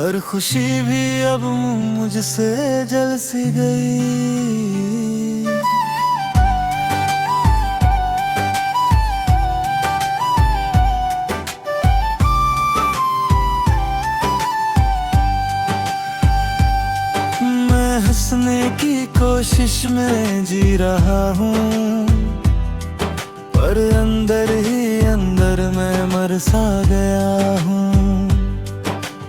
हर खुशी भी अब मुझसे जल सी गई। मैं हंसने की कोशिश में जी रहा हूँ, पर अंदर ही अंदर मैं मर सा गया हूँ।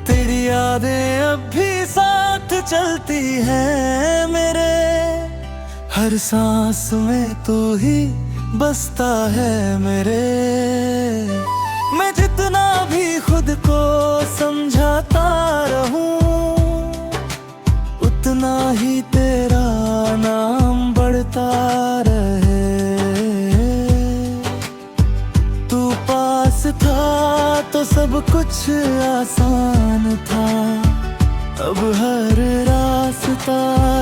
तेरी यादें अब भी साथ चलती हैं मेरे, हर सांस में तू ही बसता है मेरे। मैं जितना भी खुद को समझाता रहूं, उतना ही तेरा नाम बढ़ता रहे। तू पास था तो सब कुछ आसान था, अब हर रास्ता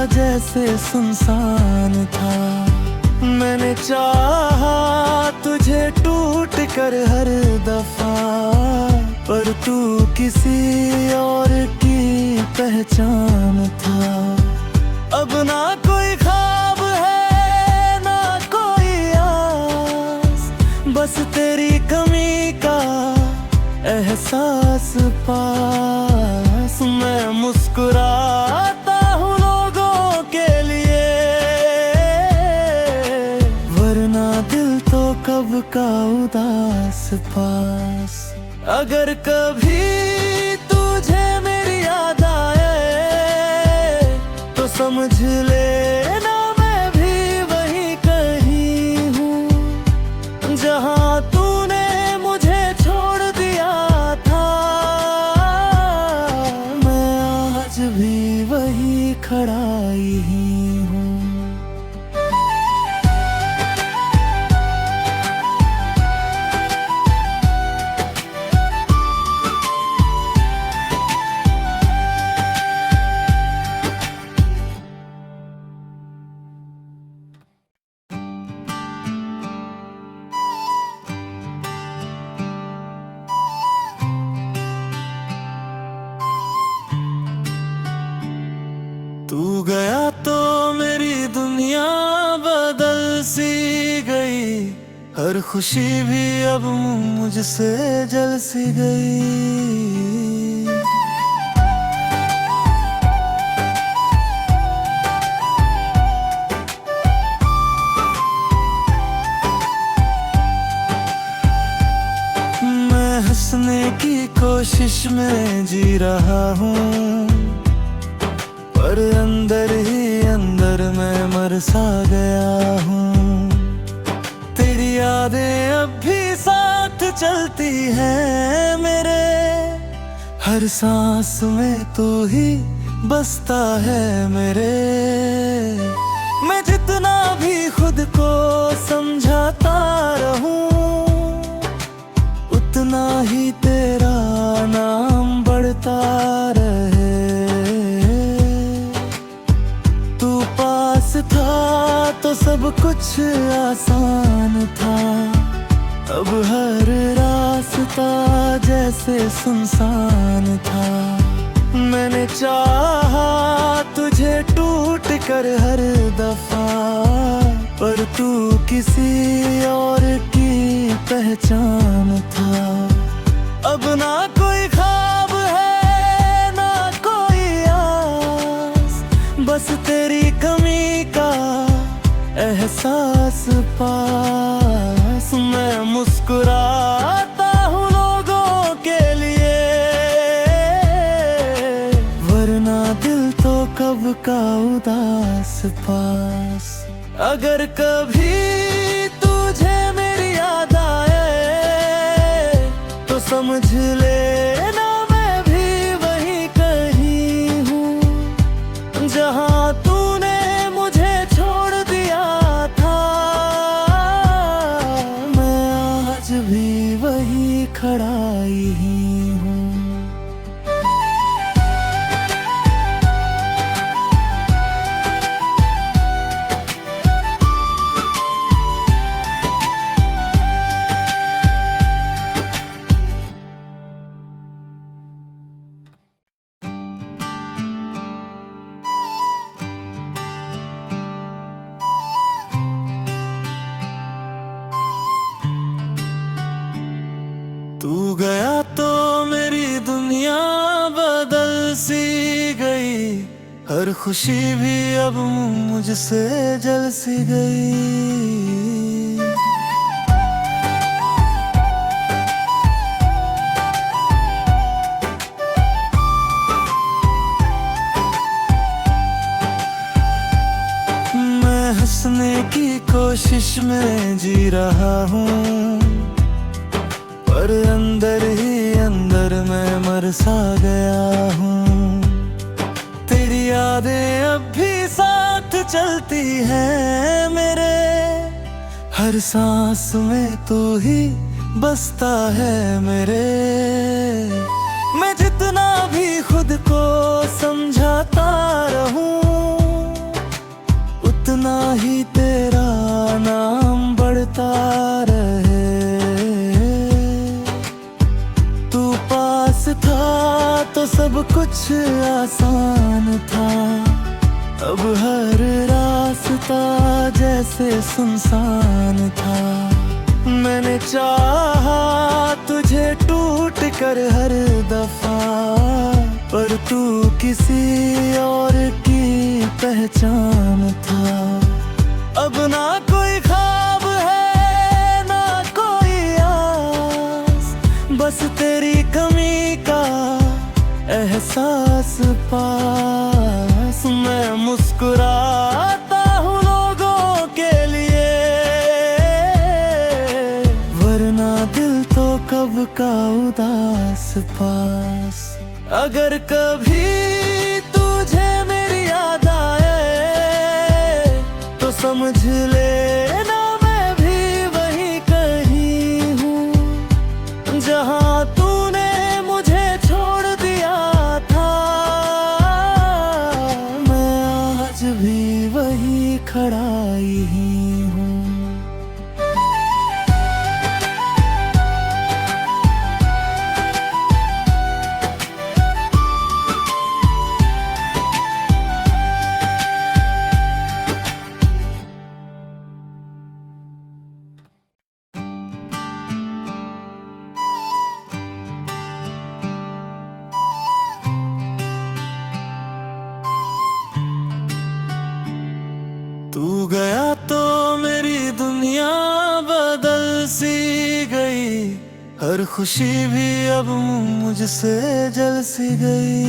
जैसे सुनसान था। मैंने चाहा तुझे टूट कर हर दफा, पर तू किसी और की पहचान था। अब ना कोई ख्वाब है ना कोई आस, बस तेरी कमी का एहसास पास। मैं मुस्कुराता हूँ लोगों के लिए, वरना दिल तो कब का उदास पास। अगर कभी तुझे मेरी याद आए तो समझ लेना मैं भी वहीं कहीं हूँ, जहाँ तूने मुझे छोड़ दिया था। मैं आज भी वही खड़ा ही हूँ। तू गया तो मेरी दुनिया बदल सी गई, हर खुशी भी अब मुझसे जल सी गई। मैं हंसने की कोशिश में जी रहा हूँ, पर अंदर ही अंदर मैं मर सा गया हूँ। तेरी यादें अब भी साथ चलती हैं मेरे, हर सांस में तू ही बसता है मेरे। मैं जितना भी खुद को समझाता रहूं, उतना ही तेरा नाम बढ़ता रहे। था तो सब कुछ आसान था, अब हर रास्ता जैसे सुनसान था। मैंने चाहा तुझे टूट कर हर दफा, पर तू किसी और की पहचान था। अब ना कोई ख्वाब है ना कोई आस, बस तेरी कमी का एहसास पास। मैं मुस्कुराता हूँ लोगों के लिए, वरना दिल तो कब का उदास पास। अगर कभी तुझे मेरी याद आए तो समझ लेना मैं भी वहीं कहीं हूँ, जहाँ तूने मुझे छोड़ दिया था। मैं आज भी वही खड़ा ही हूँ। हर खुशी भी अब मुझसे जल सी गई। मैं हंसने की कोशिश में जी रहा हूँ, पर अंदर ही अंदर मैं मर सा गया हूँ। तेरी यादें अब भी साथ चलती हैं मेरे, हर सांस में तू ही बसता है मेरे। मैं जितना भी खुद को समझाता रहूं, उतना ही तेरा नाम बढ़ता रहे। तू पास था तो सब कुछ आसान था, अब हर रास्ता जैसे सुनसान था। मैंने चाहा तुझे टूट कर हर दफा, पर तू किसी और की पहचान था। अब ना कोई ख्वाब है ना कोई आस, बस तेरी कमी का एहसास पास। मैं मुस्कुराता हूँ लोगों के लिए, वरना दिल तो कब का उदास पास। अगर कभी तुझे मेरी याद आए तो समझ लेना मैं भी वहीं कहीं हूँ, जहाँ तूने मुझे छोड़ दिया था। मैं आज भी वही खड़ा ही हूँ। तू गया तो मेरी दुनिया बदल सी गई, हर खुशी भी अब मुझसे जल सी गई।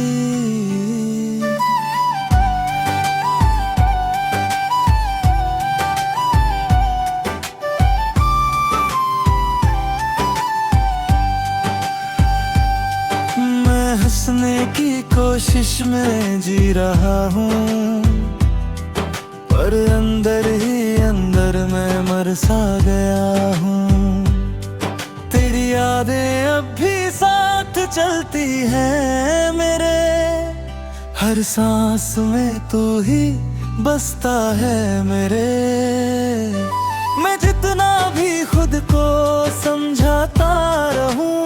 मैं हंसने की कोशिश में जी रहा हूँ, पर अंदर ही अंदर मैं मर सा गया हूँ। तेरी यादें अब भी साथ चलती हैं मेरे, हर सांस में तू ही बसता है मेरे। मैं जितना भी खुद को समझाता रहूं,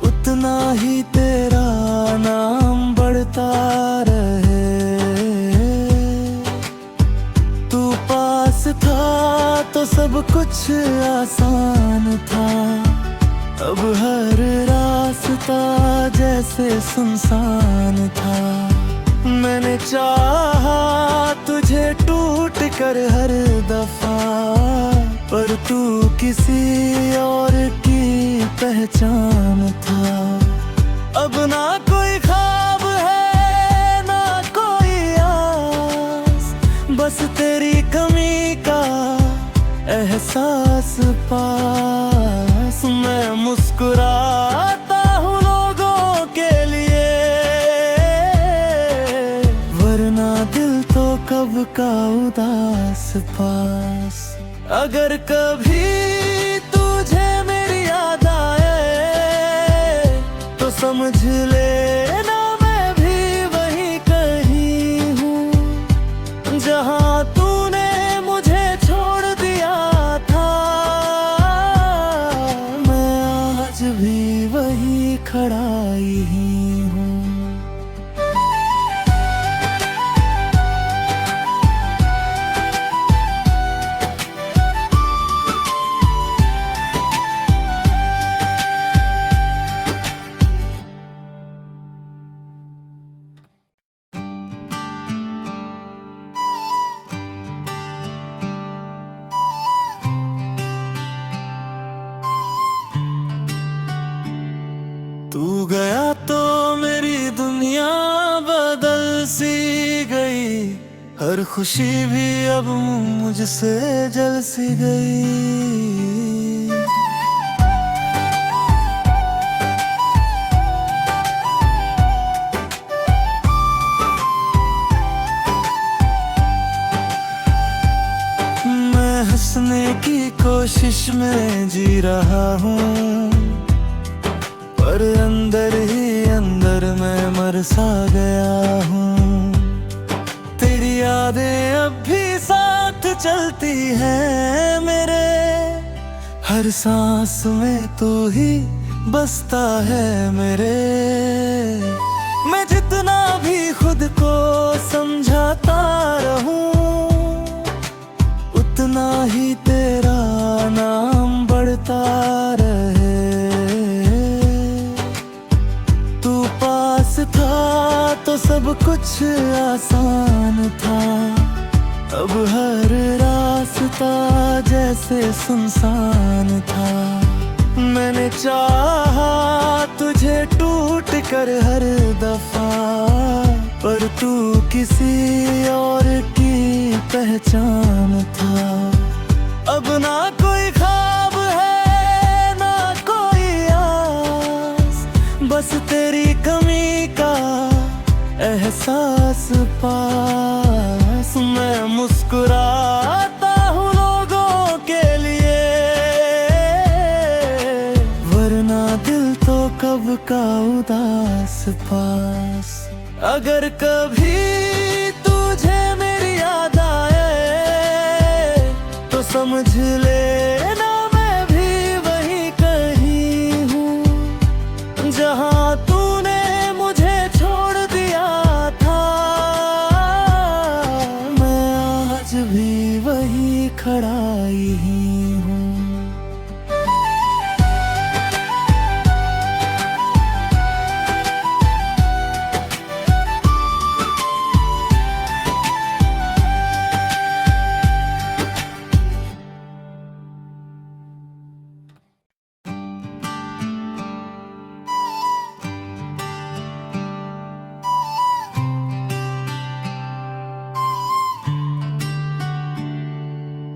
उतना ही तेरा नाम बढ़ता रहे। था तो सब कुछ आसान था, अब हर रास्ता जैसे सुनसान था। मैंने चाहा तुझे टूट कर हर दफा, पर तू किसी और की पहचान था। अब ना कोई ख्वाब है ना कोई आस, बस तेरी कमी का एहसास पास। मैं मुस्कुराता हूँ लोगों के लिए, वरना दिल तो कब का उदास पास। अगर कभी तुझे मेरी याद आए तो समझ लेना मैं भी वहीं कहीं हूँ, जहाँ तूने मुझे छोड़ दिया था। मैं आज भी वही खड़ा ही हूँ। तू गया तो मेरी दुनिया बदल सी गई, हर खुशी भी अब मुझसे जल सी गई। मैं हंसने की कोशिश में जी रहा हूँ, पर अंदर ही अंदर मैं मर सा गया हूँ। तेरी यादें अब भी साथ चलती हैं मेरे, हर सांस में तू ही बसता है मेरे। मैं जितना भी खुद को समझाता रहूं, उतना ही तेरा नाम बढ़ता रहे। था तो सब कुछ आसान था, अब हर रास्ता जैसे सुनसान था। मैंने चाहा तुझे टूट कर हर दफा, पर तू किसी और की पहचान था। अब ना कोई ख्वाब है ना कोई आस, बस तेरी कमी का एहसास पास। मैं मुस्कुराता हूँ लोगों के लिए, वरना दिल तो कब का उदास पास। अगर कभी तुझे मेरी याद आए तो समझ लेना मैं भी वहीं कहीं हूँ, जहाँ तूने मुझे छोड़ दिया था। मैं आज भी वही खड़ा ही हूँ।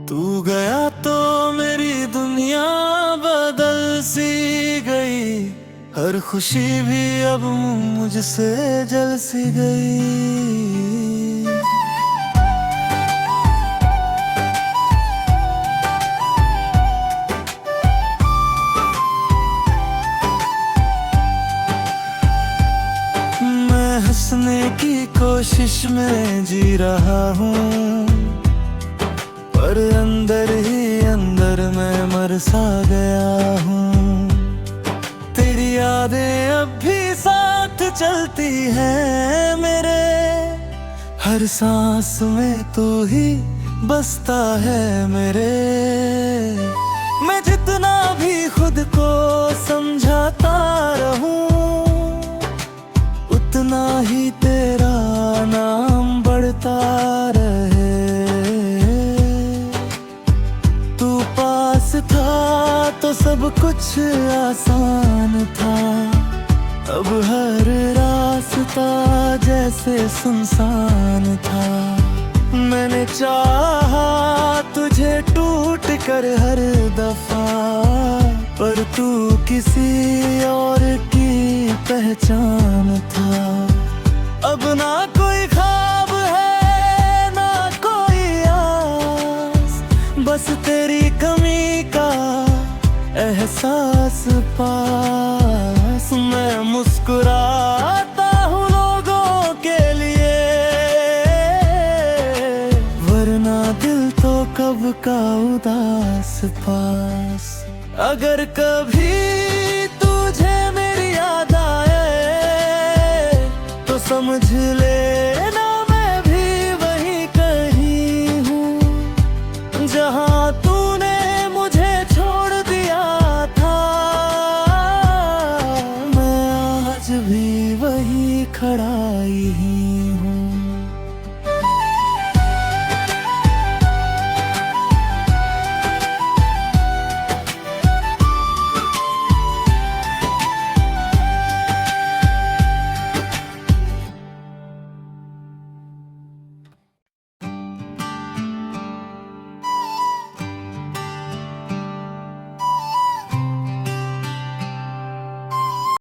तू गया तो मेरी दुनिया बदल सी गई, हर खुशी भी अब मुझसे जल सी गई। मैं हंसने की कोशिश में जी रहा हूँ, पर अंदर ही अंदर मैं मर सा गया हूँ। तेरी यादें अब भी साथ चलती हैं मेरे, हर सांस में तू ही बसता है मेरे। मैं जितना भी खुद को समझाता रहूं, उतना ही तेरा नाम बढ़ता रहे। था तो सब कुछ आसान था, अब हर रास्ता जैसे सुनसान था। मैंने चाहा तुझे टूट कर हर दफा, पर तू किसी और की पहचान था। अब ना कोई ख्वाब है ना कोई आस, बस तेरी कमी का एहसास पास। मैं मुस्कुराता हूँ लोगों के लिए, वरना दिल तो कब का उदास पास। अगर कभी तुझे मेरी याद आए तो समझ लेना मैं भी वहीं कहीं हूँ, जहाँ तूने मुझे छोड़ दिया था। मैं आज भी वही खड़ा ही